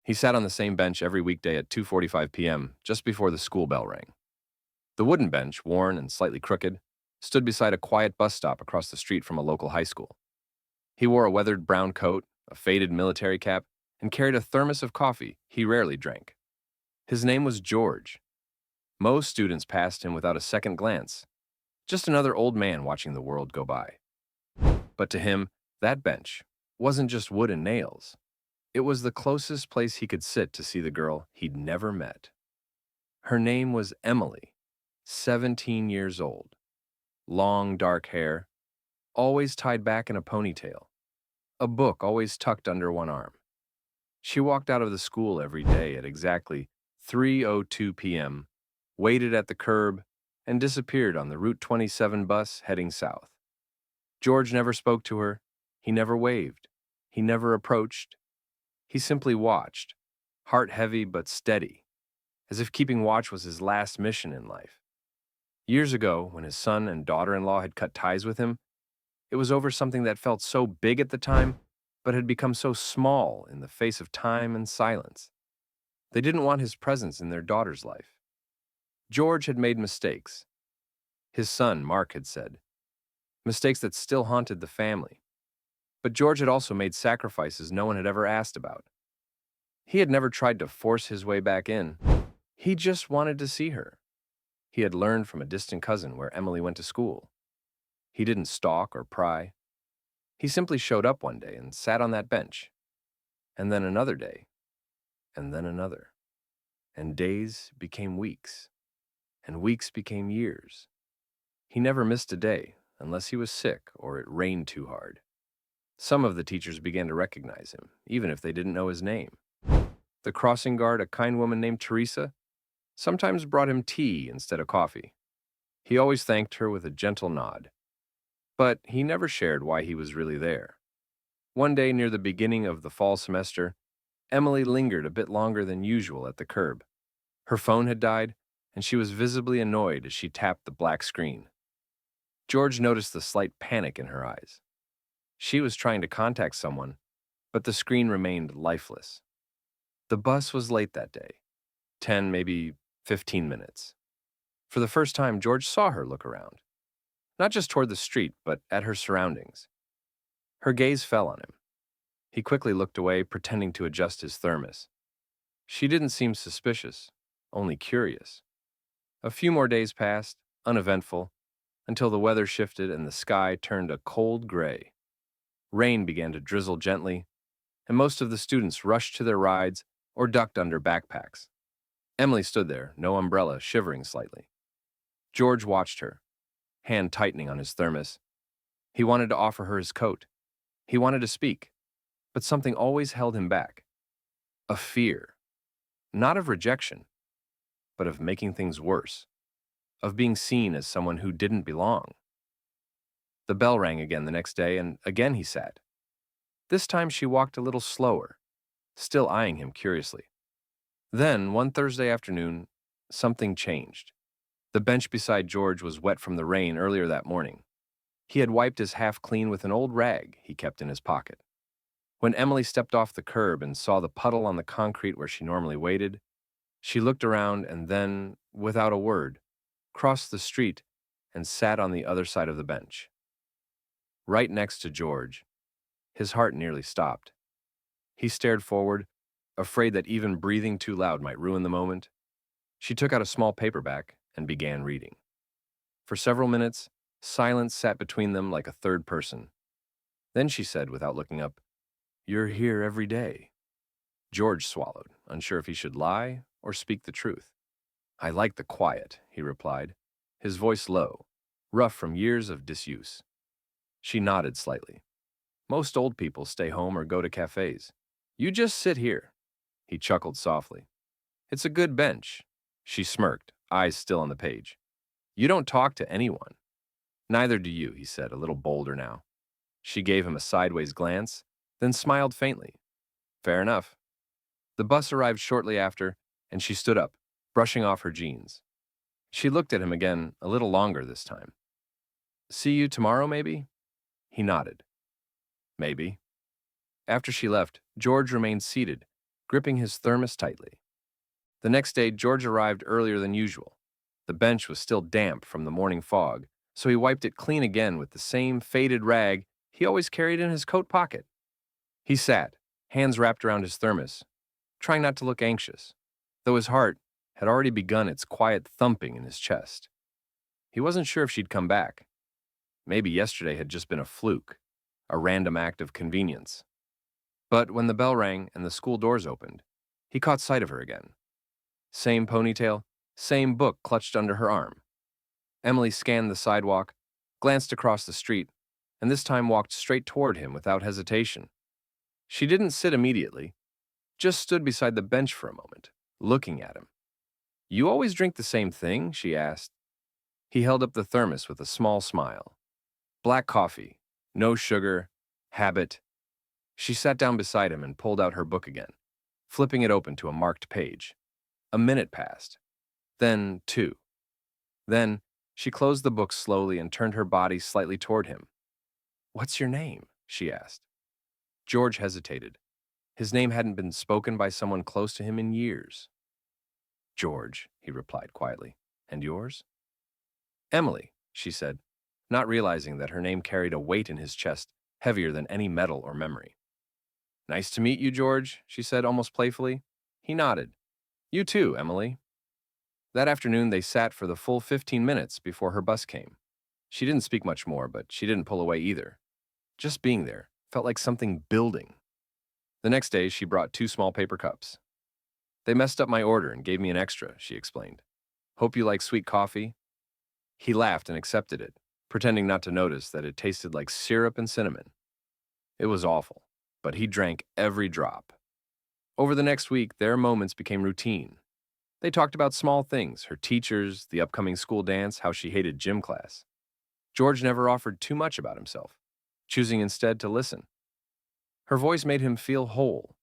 He sat on the same bench every weekday at 2:45 p.m., just before the school bell rang. The wooden bench, worn and slightly crooked, stood beside a quiet bus stop across the street from a local high school. He wore a weathered brown coat, a faded military cap, and carried a thermos of coffee he rarely drank. His name was George. Most students passed him without a second glance, just another old man watching the world go by. But to him, that bench wasn't just wood and nails. It was the closest place he could sit to see the girl he'd never met. Her name was Emily, 17 years old. Long dark hair, always tied back in a ponytail. A book always tucked under one arm. She walked out of the school every day at exactly 3:02 p.m., waited at the curb, and disappeared on the Route 27 bus heading south. George never spoke to her. He never waved. He never approached. He simply watched, heart heavy but steady, as if keeping watch was his last mission in life. Years ago, when his son and daughter-in-law had cut ties with him, it was over something that felt so big at the time, but had become so small in the face of time and silence. They didn't want his presence in their daughter's life. George had made mistakes. His son, Mark, had said. Mistakes that still haunted the family. But George had also made sacrifices no one had ever asked about. He had never tried to force his way back in. He just wanted to see her. He had learned from a distant cousin where Emily went to school. He didn't stalk or pry. He simply showed up one day and sat on that bench. And then another day. And then another. And days became weeks. And weeks became years. He never missed a day unless he was sick or it rained too hard. Some of the teachers began to recognize him, even if they didn't know his name. The crossing guard, a kind woman named Teresa, sometimes brought him tea instead of coffee. He always thanked her with a gentle nod. But he never shared why he was really there. One day near the beginning of the fall semester, Emily lingered a bit longer than usual at the curb. Her phone had died, and she was visibly annoyed as she tapped the black screen. George noticed the slight panic in her eyes. She was trying to contact someone, but the screen remained lifeless. The bus was late that day, 10, maybe 15 minutes. For the first time, George saw her look around, not just toward the street, but at her surroundings. Her gaze fell on him. He quickly looked away, pretending to adjust his thermos. She didn't seem suspicious, only curious. A few more days passed, uneventful, until the weather shifted and the sky turned a cold gray. Rain began to drizzle gently, and most of the students rushed to their rides or ducked under backpacks. Emily stood there, no umbrella, shivering slightly. George watched her, hand tightening on his thermos. He wanted to offer her his coat. He wanted to speak, but something always held him back. A fear, not of rejection, but of making things worse, of being seen as someone who didn't belong. The bell rang again the next day, and again he sat. This time she walked a little slower, still eyeing him curiously. Then, one Thursday afternoon, something changed. The bench beside George was wet from the rain earlier that morning. He had wiped his half clean with an old rag he kept in his pocket. When Emily stepped off the curb and saw the puddle on the concrete where she normally waited, she looked around and then, without a word, crossed the street and sat on the other side of the bench. Right next to George, his heart nearly stopped. He stared forward, afraid that even breathing too loud might ruin the moment. She took out a small paperback and began reading. For several minutes, silence sat between them like a third person. Then she said, without looking up, "You're here every day." George swallowed, unsure if he should lie or speak the truth. "I like the quiet," he replied, his voice low, rough from years of disuse. She nodded slightly. "Most old people stay home or go to cafes. You just sit here." He chuckled softly. "It's a good bench." She smirked, eyes still on the page. "You don't talk to anyone." "Neither do you," he said, a little bolder now. She gave him a sideways glance, then smiled faintly. "Fair enough." The bus arrived shortly after, and she stood up, brushing off her jeans. She looked at him again, a little longer this time. "See you tomorrow, maybe?" He nodded. "Maybe." After she left, George remained seated, gripping his thermos tightly. The next day, George arrived earlier than usual. The bench was still damp from the morning fog, so he wiped it clean again with the same faded rag he always carried in his coat pocket. He sat, hands wrapped around his thermos, trying not to look anxious, though his heart had already begun its quiet thumping in his chest. He wasn't sure if she'd come back. Maybe yesterday had just been a fluke, a random act of convenience. But when the bell rang and the school doors opened, he caught sight of her again. Same ponytail, same book clutched under her arm. Emily scanned the sidewalk, glanced across the street, and this time walked straight toward him without hesitation. She didn't sit immediately, just stood beside the bench for a moment, looking at him. "You always drink the same thing?" she asked. He held up the thermos with a small smile. "Black coffee, no sugar, habit." She sat down beside him and pulled out her book again, flipping it open to a marked page. A minute passed. Then 2. Then she closed the book slowly and turned her body slightly toward him. "What's your name?" she asked. George hesitated. His name hadn't been spoken by someone close to him in years. "George," he replied quietly. "And yours?" "Emily," she said, not realizing that her name carried a weight in his chest heavier than any metal or memory. "Nice to meet you, George," she said almost playfully. He nodded. "You too, Emily." That afternoon, they sat for the full 15 minutes before her bus came. She didn't speak much more, but she didn't pull away either. Just being there felt like something building. The next day, she brought 2 small paper cups. "They messed up my order and gave me an extra," she explained. "Hope you like sweet coffee." He laughed and accepted it, pretending not to notice that it tasted like syrup and cinnamon. It was awful, but he drank every drop. Over the next week, their moments became routine. They talked about small things, her teachers, the upcoming school dance, how she hated gym class. George never offered too much about himself, choosing instead to listen. Her voice made him feel whole,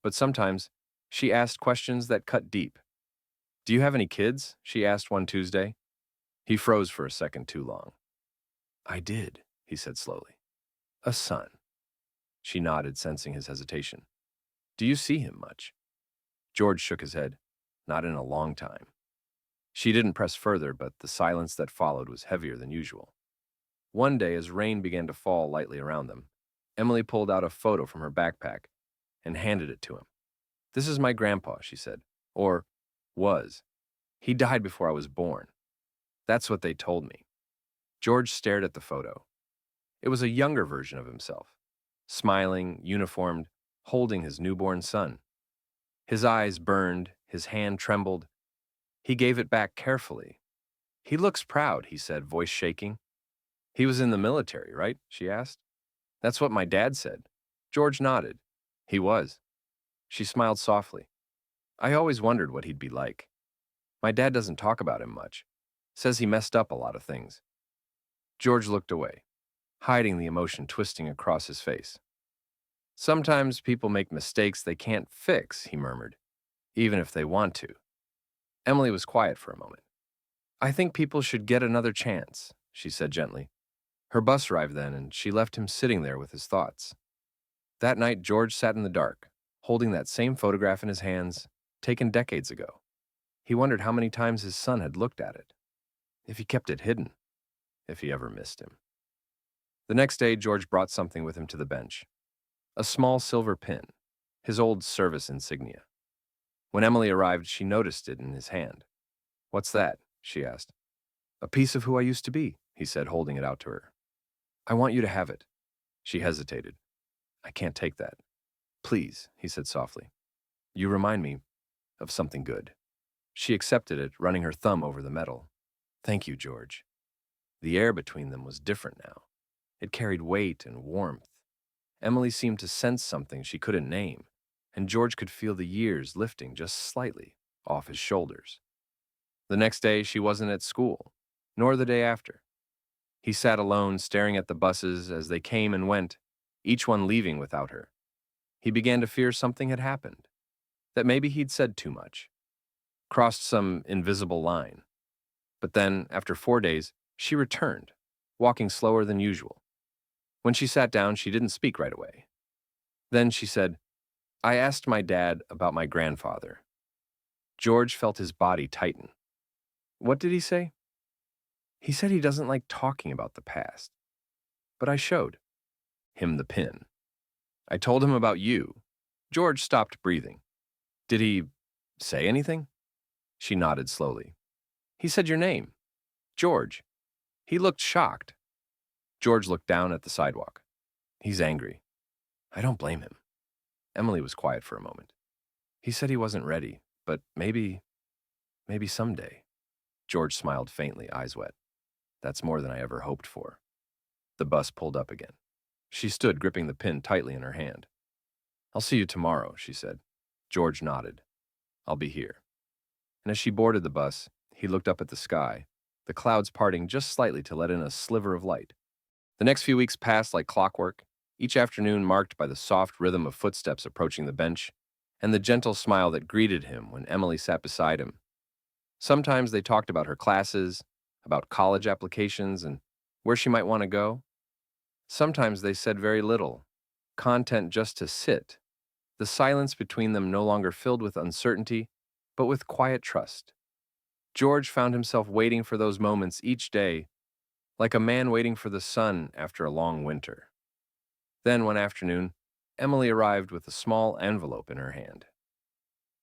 but sometimes she asked questions that cut deep. "Do you have any kids?" she asked one Tuesday. He froze for a second too long. "I did," he said slowly. "A son." She nodded, sensing his hesitation. "Do you see him much?" George shook his head. "Not in a long time." She didn't press further, but the silence that followed was heavier than usual. One day, as rain began to fall lightly around them, Emily pulled out a photo from her backpack and handed it to him. "This is my grandpa," she said. Or was. "He died before I was born." That's what they told me. George stared at the photo. It was a younger version of himself, smiling, uniformed, holding his newborn son. His eyes burned, his hand trembled. He gave it back carefully. "He looks proud," he said, voice shaking. "He was in the military, right?" she asked. "That's what my dad said." George nodded. "He was." She smiled softly. "I always wondered what he'd be like. My dad doesn't talk about him much. Says he messed up a lot of things." George looked away, hiding the emotion twisting across his face. "Sometimes people make mistakes they can't fix," he murmured, "even if they want to." Emily was quiet for a moment. "I think people should get another chance," she said gently. Her bus arrived then, and she left him sitting there with his thoughts. That night, George sat in the dark, holding that same photograph in his hands, taken decades ago. He wondered how many times his son had looked at it, if he kept it hidden, if he ever missed him. The next day, George brought something with him to the bench. A small silver pin, his old service insignia. When Emily arrived, she noticed it in his hand. "What's that?" she asked. "A piece of who I used to be," he said, holding it out to her. "I want you to have it." She hesitated. "I can't take that." "Please," he said softly. "You remind me of something good." She accepted it, running her thumb over the metal. "Thank you, George." The air between them was different now. It carried weight and warmth. Emily seemed to sense something she couldn't name, and George could feel the years lifting just slightly off his shoulders. The next day, she wasn't at school, nor the day after. He sat alone, staring at the buses as they came and went, each one leaving without her. He began to fear something had happened, that maybe he'd said too much, crossed some invisible line. But then, after 4 days, she returned, walking slower than usual. When she sat down, she didn't speak right away. Then she said, I asked my dad about my grandfather. George felt his body tighten. What did he say? He said he doesn't like talking about the past. But I showed him the pin. I told him about you. George stopped breathing. Did he say anything? She nodded slowly. He said your name. George. He looked shocked. George looked down at the sidewalk. He's angry. I don't blame him. Emily was quiet for a moment. He said he wasn't ready, but maybe someday. George smiled faintly, eyes wet. That's more than I ever hoped for. The bus pulled up again. She stood, gripping the pin tightly in her hand. I'll see you tomorrow, she said. George nodded. I'll be here. And as she boarded the bus, he looked up at the sky, the clouds parting just slightly to let in a sliver of light. The next few weeks passed like clockwork, each afternoon marked by the soft rhythm of footsteps approaching the bench and the gentle smile that greeted him when Emily sat beside him. Sometimes they talked about her classes, about college applications, and where she might want to go. Sometimes they said very little, content just to sit, the silence between them no longer filled with uncertainty, but with quiet trust. George found himself waiting for those moments each day, like a man waiting for the sun after a long winter. Then one afternoon, Emily arrived with a small envelope in her hand.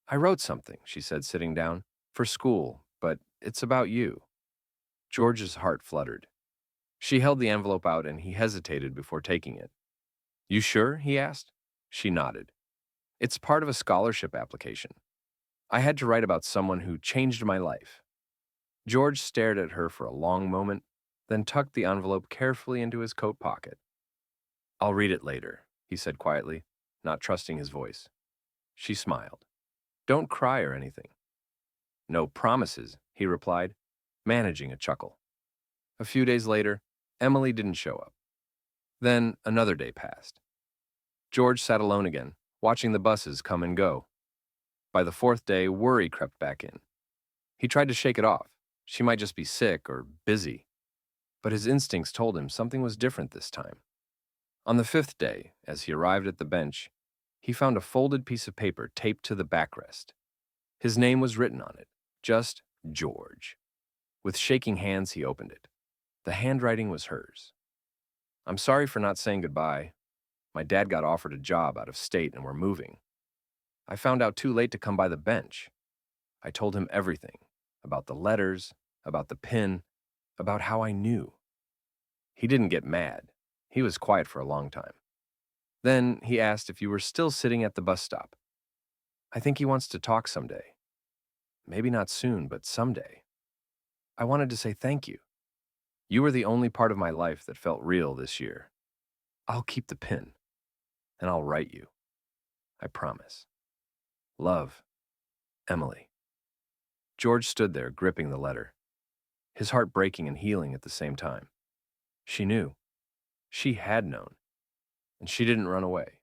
I wrote something, she said, sitting down, for school, but it's about you. George's heart fluttered. She held the envelope out and he hesitated before taking it. You sure? He asked. She nodded. It's part of a scholarship application. I had to write about someone who changed my life. George stared at her for a long moment, then tucked the envelope carefully into his coat pocket. I'll read it later, he said quietly, not trusting his voice. She smiled. Don't cry or anything. No promises, he replied, managing a chuckle. A few days later, Emily didn't show up. Then another day passed. George sat alone again, watching the buses come and go. By the fourth day, worry crept back in. He tried to shake it off. She might just be sick or busy. But his instincts told him something was different this time. On the fifth day, as he arrived at the bench, he found a folded piece of paper taped to the backrest. His name was written on it, just George. With shaking hands, he opened it. The handwriting was hers. I'm sorry for not saying goodbye. My dad got offered a job out of state and we're moving. I found out too late to come by the bench. I told him everything, about the letters, about the pin, about how I knew. He didn't get mad. He was quiet for a long time. Then he asked if you were still sitting at the bus stop. I think he wants to talk someday. Maybe not soon, but someday. I wanted to say thank you. You were the only part of my life that felt real this year. I'll keep the pin, and I'll write you. I promise. Love, Emily. George stood there, gripping the letter, his heart breaking and healing at the same time. She knew. She had known. And she didn't run away.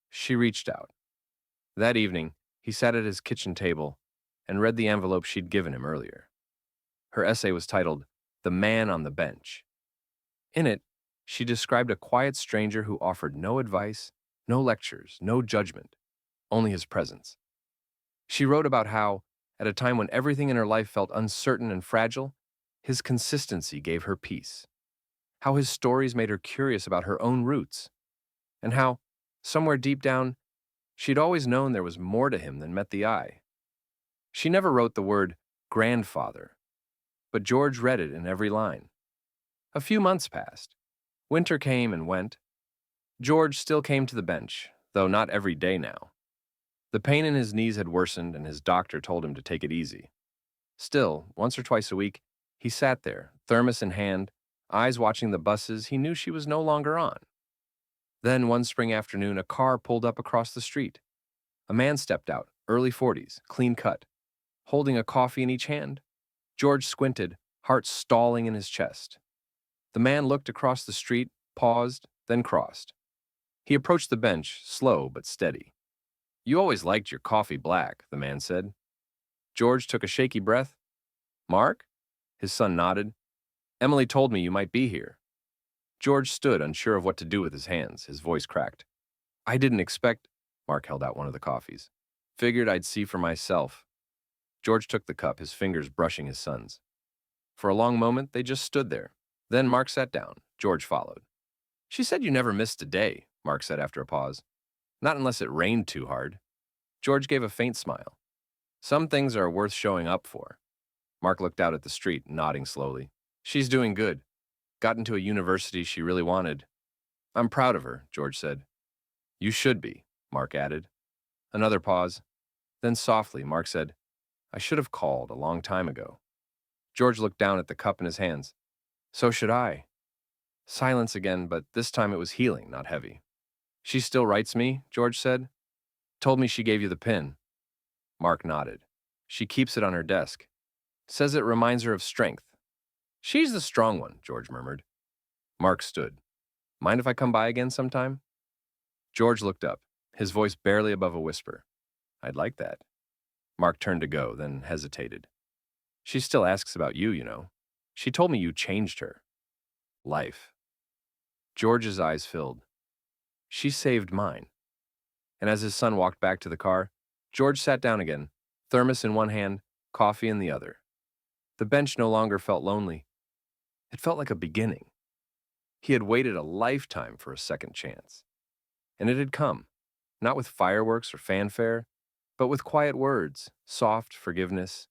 She reached out. That evening, he sat at his kitchen table and read the envelope she'd given him earlier. Her essay was titled, The Man on the Bench. In it, she described a quiet stranger who offered no advice, no lectures, no judgment, only his presence. She wrote about how, at a time when everything in her life felt uncertain and fragile, his consistency gave her peace. How his stories made her curious about her own roots, and how, somewhere deep down, she'd always known there was more to him than met the eye. She never wrote the word grandfather, but George read it in every line. A few months passed. Winter came and went. George still came to the bench, though not every day now. The pain in his knees had worsened, and his doctor told him to take it easy. Still, once or twice a week, he sat there, thermos in hand, eyes watching the buses he knew she was no longer on. Then one spring afternoon, a car pulled up across the street. A man stepped out, early 40s, clean cut, holding a coffee in each hand. George squinted, heart stalling in his chest. The man looked across the street, paused, then crossed. He approached the bench, slow but steady. You always liked your coffee black, the man said. George took a shaky breath. Mark? His son nodded. Emily told me you might be here. George stood, unsure of what to do with his hands. His voice cracked. I didn't expect... Mark held out one of the coffees. Figured I'd see for myself. George took the cup, his fingers brushing his son's. For a long moment, they just stood there. Then Mark sat down. George followed. She said you never missed a day, Mark said after a pause. Not unless it rained too hard. George gave a faint smile. Some things are worth showing up for. Mark looked out at the street, nodding slowly. She's doing good. Got into a university she really wanted. I'm proud of her, George said. You should be, Mark added. Another pause. Then softly, Mark said, I should have called a long time ago. George looked down at the cup in his hands. So should I. Silence again, but this time it was healing, not heavy. She still writes me, George said. Told me she gave you the pin. Mark nodded. She keeps it on her desk. Says it reminds her of strength. She's the strong one, George murmured. Mark stood. Mind if I come by again sometime? George looked up, his voice barely above a whisper. I'd like that. Mark turned to go, then hesitated. She still asks about you, you know. She told me you changed her. Life. George's eyes filled. She saved mine. And as his son walked back to the car, George sat down again, thermos in one hand, coffee in the other. The bench no longer felt lonely. It felt like a beginning. He had waited a lifetime for a second chance. And it had come, not with fireworks or fanfare, but with quiet words, soft forgiveness,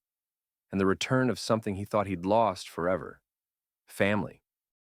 and the return of something he thought he'd lost forever. Family.